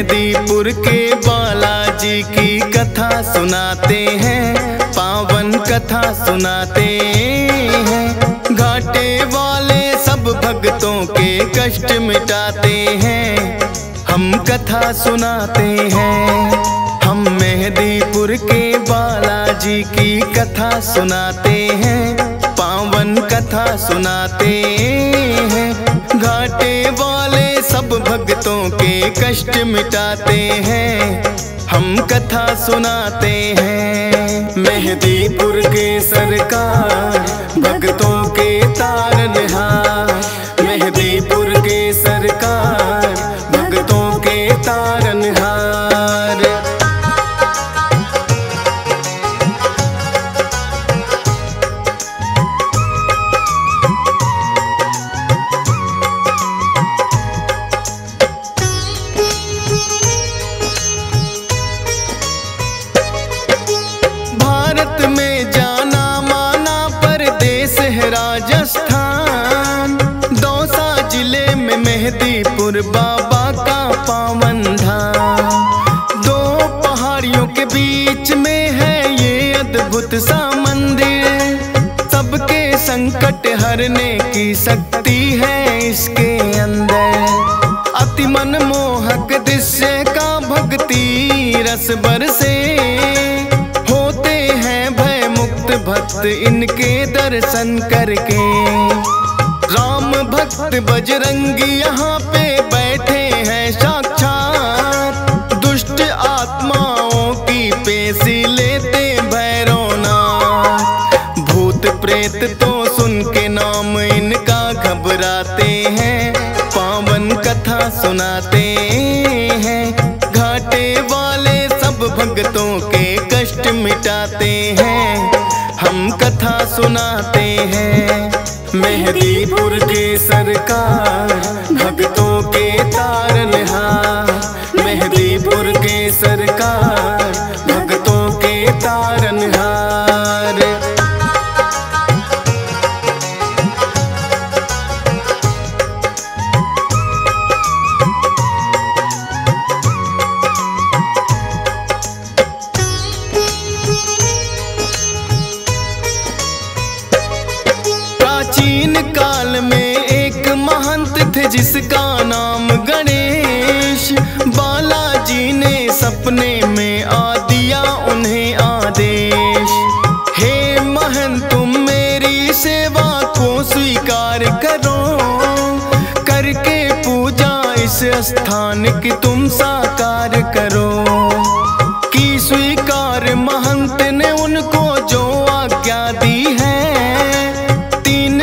मेहंदीपुर के बालाजी की कथा सुनाते हैं, पावन कथा सुनाते हैं। घाटे वाले सब भक्तों के कष्ट मिटाते हैं, हम कथा सुनाते हैं। हम मेहंदीपुर के बालाजी की कथा सुनाते हैं, पावन कथा सुनाते हैं। घाटे वाले सब भक्तों के कष्ट मिटाते हैं, हम कथा सुनाते हैं। मेहंदीपुर के सरकार भक्तों के तारनहार, मेहंदीपुर के सरकार भक्तों के तारनहार। राजस्थान दौसा जिले में मेहंदीपुर बाबा का पावन धाम। दो पहाड़ियों के बीच में है ये अद्भुत सा मंदिर। सबके संकट हरने की शक्ति है इसके अंदर। अति मनमोहक दृश्य का भक्ति रस बरसे, होते हैं भय मुक्त भक्त इनके दर्शन करके। राम भक्त बजरंगी यहाँ पे बैठे हैं साक्षात, दुष्ट आत्माओं की पेशी लेते भैरवनाथ। भूत प्रेत तो सुन के नाम इनका घबराते हैं, पावन कथा सुनाते हैं। घाटे वाले सब भक्तों के कष्ट मिटाते हैं, हम कथा सुनाते हैं। मेहंदीपुर के सरकार भक्तों के तारनहार, मेहंदीपुर के सरकार भक्तों के तारनहार। प्राचीन काल में एक महंत थे जिसका नाम गणेश। बालाजी ने सपने में आ दिया उन्हें आदेश, हे महंत तुम मेरी सेवा को स्वीकार करो, करके पूजा इस स्थान की तुम साकार करो। की स्वीकार महंत ने उनको जो आज्ञा दी है,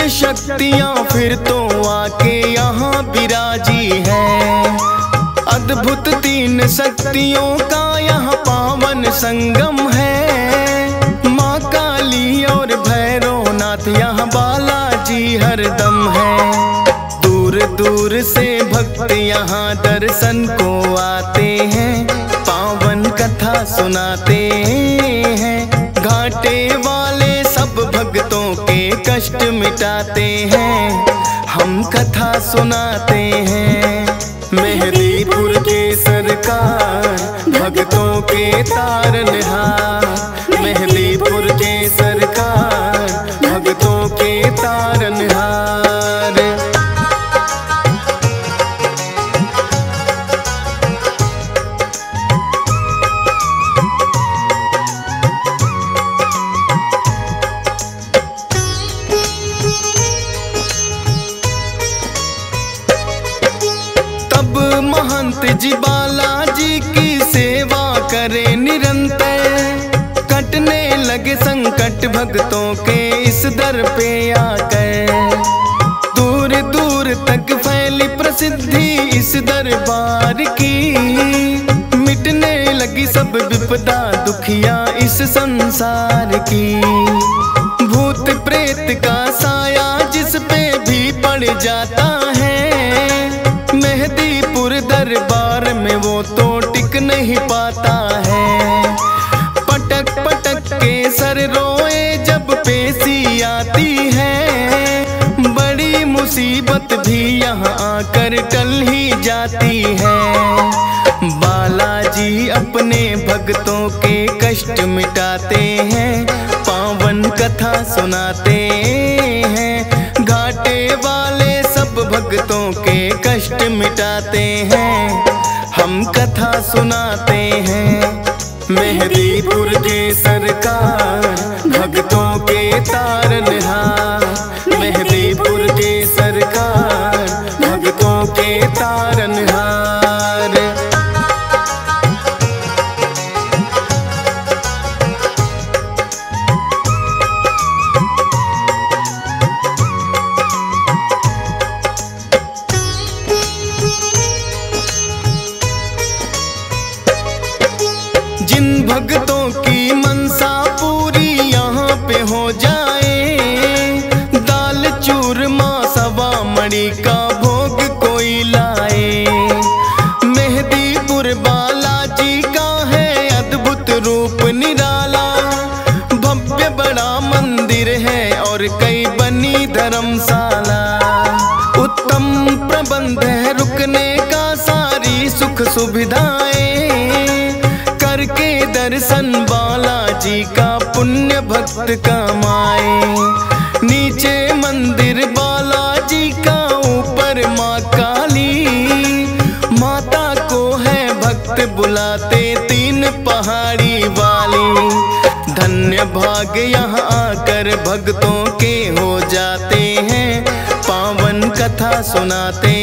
शक्तियाँ फिर तो आके यहाँ विराजी है। अद्भुत तीन शक्तियों का यहाँ पावन संगम है। माँ काली और भैरवनाथ यहाँ बालाजी हरदम है। दूर दूर से भक्त यहाँ दर्शन को आते हैं, पावन कथा सुनाते हैं। घाटे वाले सब भक्तों के कष्ट मिटाते हैं, हम कथा सुनाते हैं। मेहंदीपुर के सरकार भक्तों के तारनहार, मेहंदीपुर के सरकार भक्तों के तारनहार। महंत जी बालाजी की सेवा करे निरंतर, कटने लगे संकट भक्तों के इस दर पे आकर। दूर दूर तक फैली प्रसिद्धि इस दरबार की, मिटने लगी सब विपदा दुखिया इस संसार की। भूत प्रेत का साया जिस पे भी पड़ जाता है, मेहंदीपुर दरबार में वो तो टिक नहीं पाता है। पटक पटक के सर रोए जब पेशी आती है, बड़ी मुसीबत भी यहाँ आकर टल ही जाती है। अपने भक्तों के कष्ट मिटाते हैं, पावन कथा सुनाते हैं। घाटे वाले सब भक्तों के कष्ट मिटाते हैं, हम कथा सुनाते हैं। मेहदीपुर के सरकार भक्तों के तारनहार, मेहदीपुर के सरकार भक्तों के तारनहार। जिन भक्तों की मनसा पूरी यहाँ पे हो जाए, दाल चूरमा सवा मणि का भोग कोई लाए। मेहदीपुर बालाजी का है अद्भुत रूप निराला, भव्य बड़ा मंदिर है और कई बनी धर्मशाला। उत्तम प्रबंध है रुकने का, सारी सुख सुविधाएं करके दर्शन बालाजी का पुण्य भक्त कमाए। नीचे मंदिर बालाजी का, ऊपर माँ काली, माता को है भक्त बुलाते तीन पहाड़ी वाली। धन्य भाग यहाँ आकर भक्तों के हो जाते हैं, पावन कथा सुनाते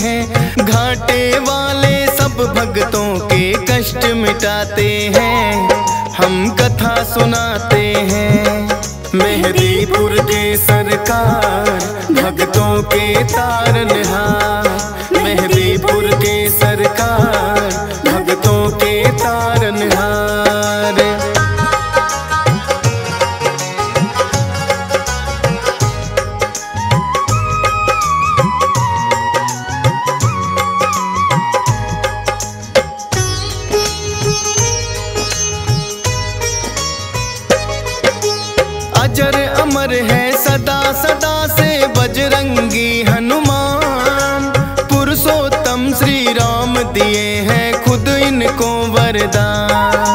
हैं। घाटे वाले सब भक्तों के कष्ट मिटाते हैं, हम कथा सुनाते हैं। मेहदीपुर के सरकार भक्तों के तारनहार, मेहदीपुर के सरकार भक्तों के तारनहार। अजर अमर है सदा सदा से बजरंगी हनुमान, पुरुषोत्तम श्री राम दिए हैं खुद इनको वरदान।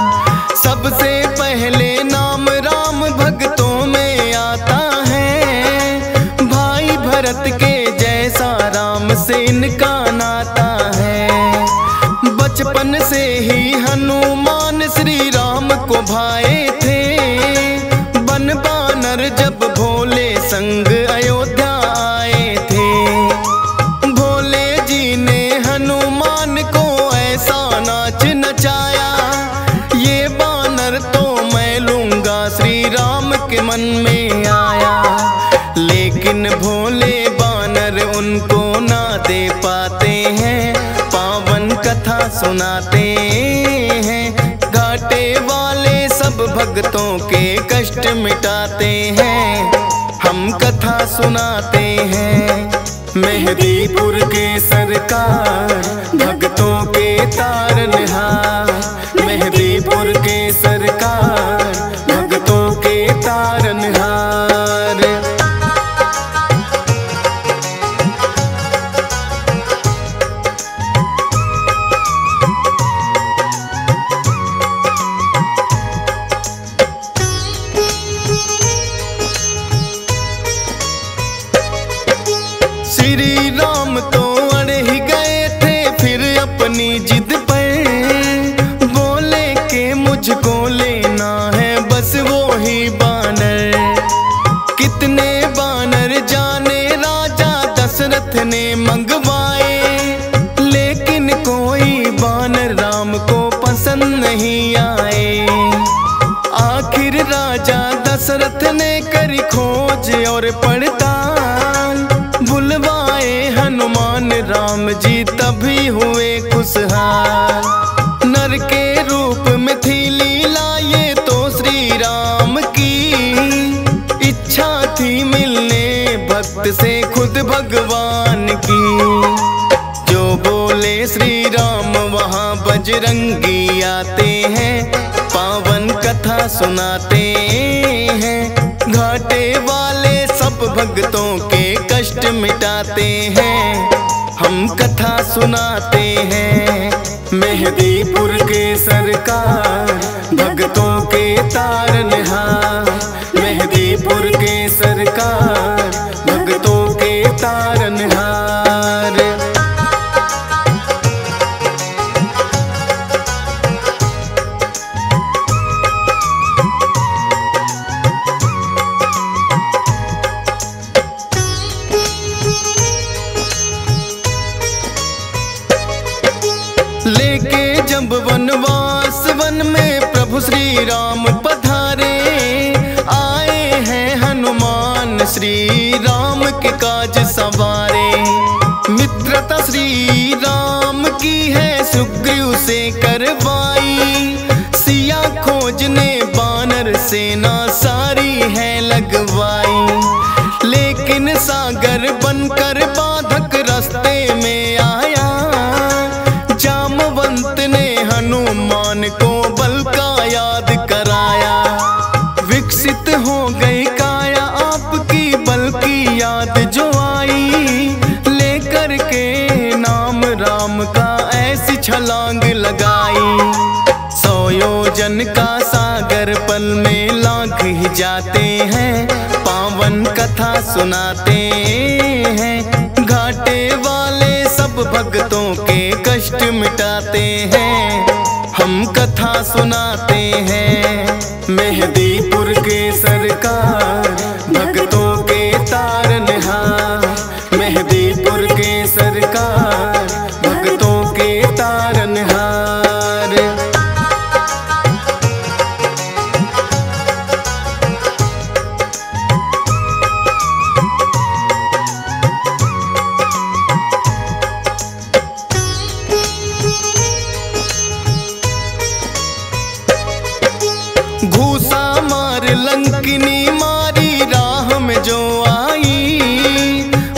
सबसे पहले नाम राम भक्तों में आता है, भाई भरत के जैसा राम से इनका नाता है। बचपन से ही हनुमान श्री राम को भाए थे, बानर जब भोले संग अयोध्या आए थे। भोले जी ने हनुमान को ऐसा नाच नचाया, ये बानर तो मैं लूंगा श्री राम के मन में आया। लेकिन भोले बानर उनको ना दे पाते हैं, पावन कथा सुनाते हैं। घाटे वाले सब भक्तों के कष्ट मिटाते हैं, हम कथा सुनाते हैं। मेहदीपुर के सरकार भक्तों के तारनहार, मेहदीपुर के सरकार भक्तों के तारनहार। श्री राम तो अड़ ही गए थे फिर अपनी जिद पर, बोले के मुझको लेना है बस वो ही बानर। कितने बानर जाने राजा दशरथ ने मंगवाए, लेकिन कोई बानर राम को पसंद नहीं आए। आखिर राजा दशरथ ने करी खोज और पड़ताल, बुलवाए हनुमान राम जी तभी हुए खुशहाल। नर के रूप में थी लीला ये तो श्री राम की, इच्छा थी मिलने भक्त से खुद भगवान की। जो बोले श्री राम वहाँ बजरंगी आते हैं, पावन कथा सुनाते हैं। घाटे वाले सब भक्तों के कष्ट मिटाते हैं, हम कथा सुनाते हैं। मेहदीपुर के सरकार भक्तों के तारनहार, मेहदीपुर के सरकार भक्तों के तारनहार। लेके जब वनवास वन में प्रभु श्री राम पधारे, आए हैं हनुमान श्री राम के काज सवारे। मित्रता श्री राम की है सुग्रीव से करवाई, सिया खोजने बानर सेना सारी है लगवाई। लेकिन सागर बनकर बाधक रास्ते में आया, जामवंत ने हनुमान को बल का याद कराया। विकसित हो गई काया आपकी बल की याद जो आई, लेकर के नाम राम का ऐसी छलांग लगाई। 100 योजन का सागर पल में लांघ ही जाते हैं, पावन कथा सुनाते हैं। घाटे वाले सब भक्तों के कष्ट मिटाते हैं, हम कथा सुनाते हैं। मेहदीपुर के सरकार भक्तों के तारनहार, मेहदीपुर के सरकार भक्तों के तारनहार। घूसा मार लंकिनी मारी राह में जो आई,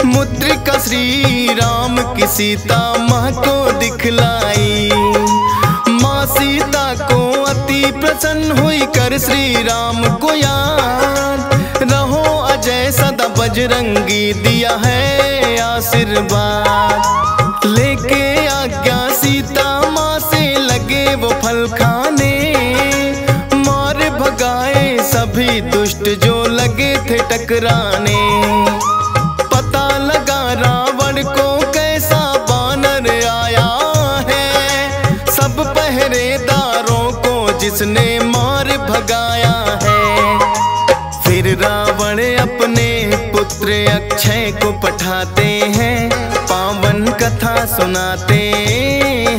मुद्रिका श्री राम की सीता माँ को दिखलाई। माँ सीता को अति प्रसन्न हुई कर श्री राम को याद, रहो अजय सदा बजरंगी दिया है आशीर्वाद। लेके आज्ञा सीता माँ से लगे वो फल खाने, भगाए सभी दुष्ट जो लगे थे टकराने। पता लगा रावण को कैसा बानर आया है, सब पहरेदारों को जिसने मार भगाया है। फिर रावण अपने पुत्र अक्षय को पठाते हैं, पावन कथा सुनाते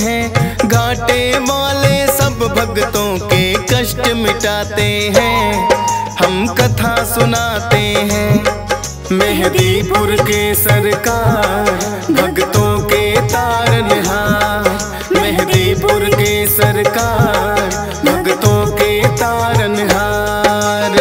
हैं। घाटे वाले सब भक्तों के कष्ट मिटाते हैं, हम कथा सुनाते हैं। मेहदीपुर के सरकार भक्तों के तारनहार, मेहदीपुर के सरकार भक्तों के तारनहार।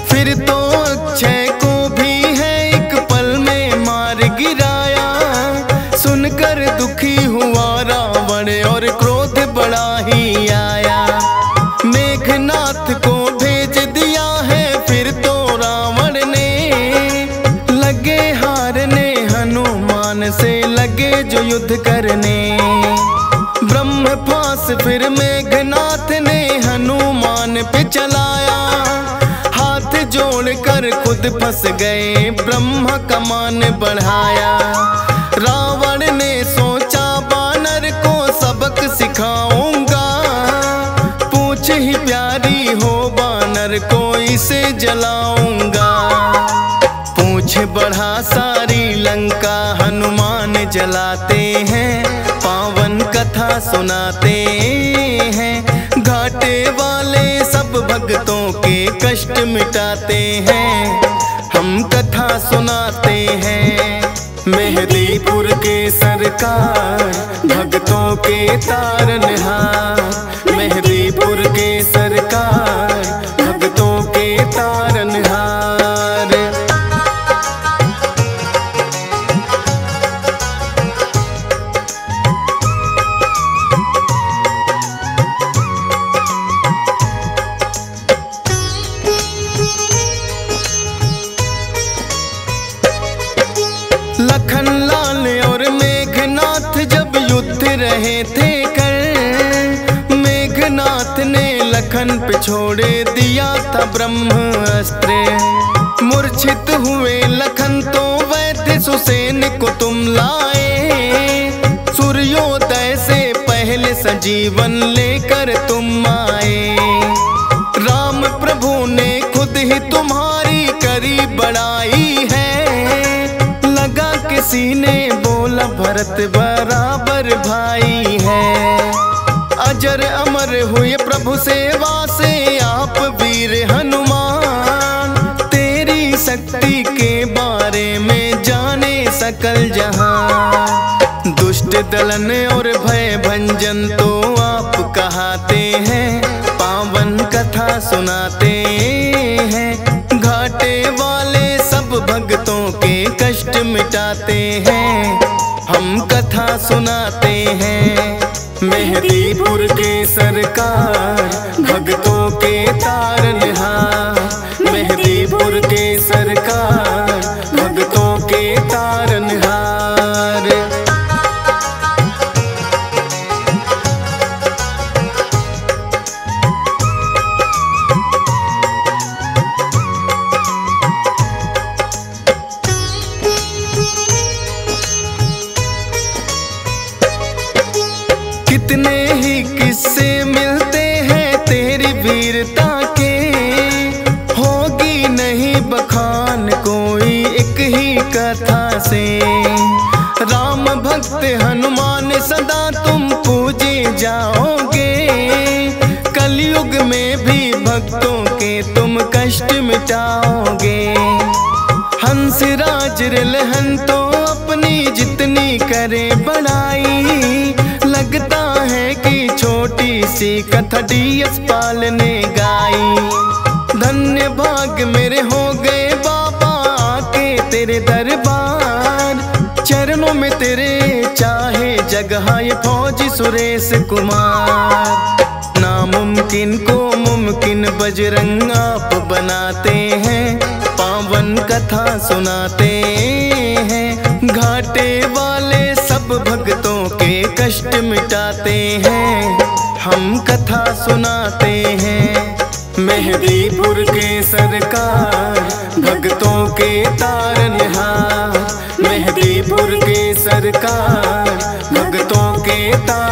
फिर तो अक्षय को भी है एक पल में मार गिराया, सुनकर दुखी हुआ रावण और क्रोध बड़ा ही आया। मेघनाथ को भेज दिया है फिर तो रावण ने, लगे हारने हनुमान से लगे जो युद्ध करने। ब्रह्मपास फिर मेघनाथ ने हनुमान पे चलाया, हाथ जोड़कर खुद फंस गए ब्रह्मा का मान बढ़ाया। रावण ने सोचा बानर को सबक सिखाऊंगा, पूछ ही प्यारी हो बानर को इसे जलाऊंगा। पूछ बढ़ा सारी लंका हनुमान जलाते हैं, पावन कथा सुनाते हैं। घाटे वाले सब भक्तों के कष्ट मिटाते हैं, हम कथा सुनाते हैं। मेहदीपुर के सरकार भक्तों के तारनहार, मेहदीपुर के सरकार भक्तों के तारनहार। लखन पे छोड़े दिया था ब्रह्मास्त्र। मूर्छित हुए लखन तो वैद्य सुसेन को तुम लाए, सूर्योदय से पहले सजीवन लेकर तुम आए। राम प्रभु ने खुद ही तुम्हारी करी बड़ाई है, लगा किसी ने बोला भरत बराबर भाई है। अजर अमर हुए प्रभु सेवा से आप वीर हनुमान, तेरी शक्ति के बारे में जाने सकल जहां। दुष्ट दलन और भय भंजन तो आप कहाते हैं, पावन कथा सुनाते हैं। घाटे वाले सब भक्तों के कष्ट मिटाते हैं, हम कथा सुनाते हैं। मेहदीपुर के सरकार भक्तों के तारनहार, मेहदीपुर के सरकार भक्तों के तारनहार। कितने ही किस्से मिलते हैं तेरी वीरता के, होगी नहीं बखान कोई एक ही कथा से। राम भक्त हनुमान सदा तुम पूजे जाओगे, कलयुग में भी भक्तों के तुम कष्ट मिटाओगे। हंसराज रिलहन तो अपनी जितनी करे बड़ाई, लगता है कि छोटी सी कथा डीएस पाल ने गाई। धन्य भाग मेरे हो गए बाबा आके तेरे दरबार, चरणों में तेरे चाहे जगह ये फौजी सुरेश कुमार। नामुमकिन को मुमकिन बजरंग आप बनाते हैं, पावन कथा सुनाते हैं। घाटे वाले सब भक्तों के कष्ट मिटाते हैं, हम कथा सुनाते हैं। मेहदीपुर के सरकार भक्तों के तारनहार, मेहदीपुर के सरकार भक्तों के तारनहार।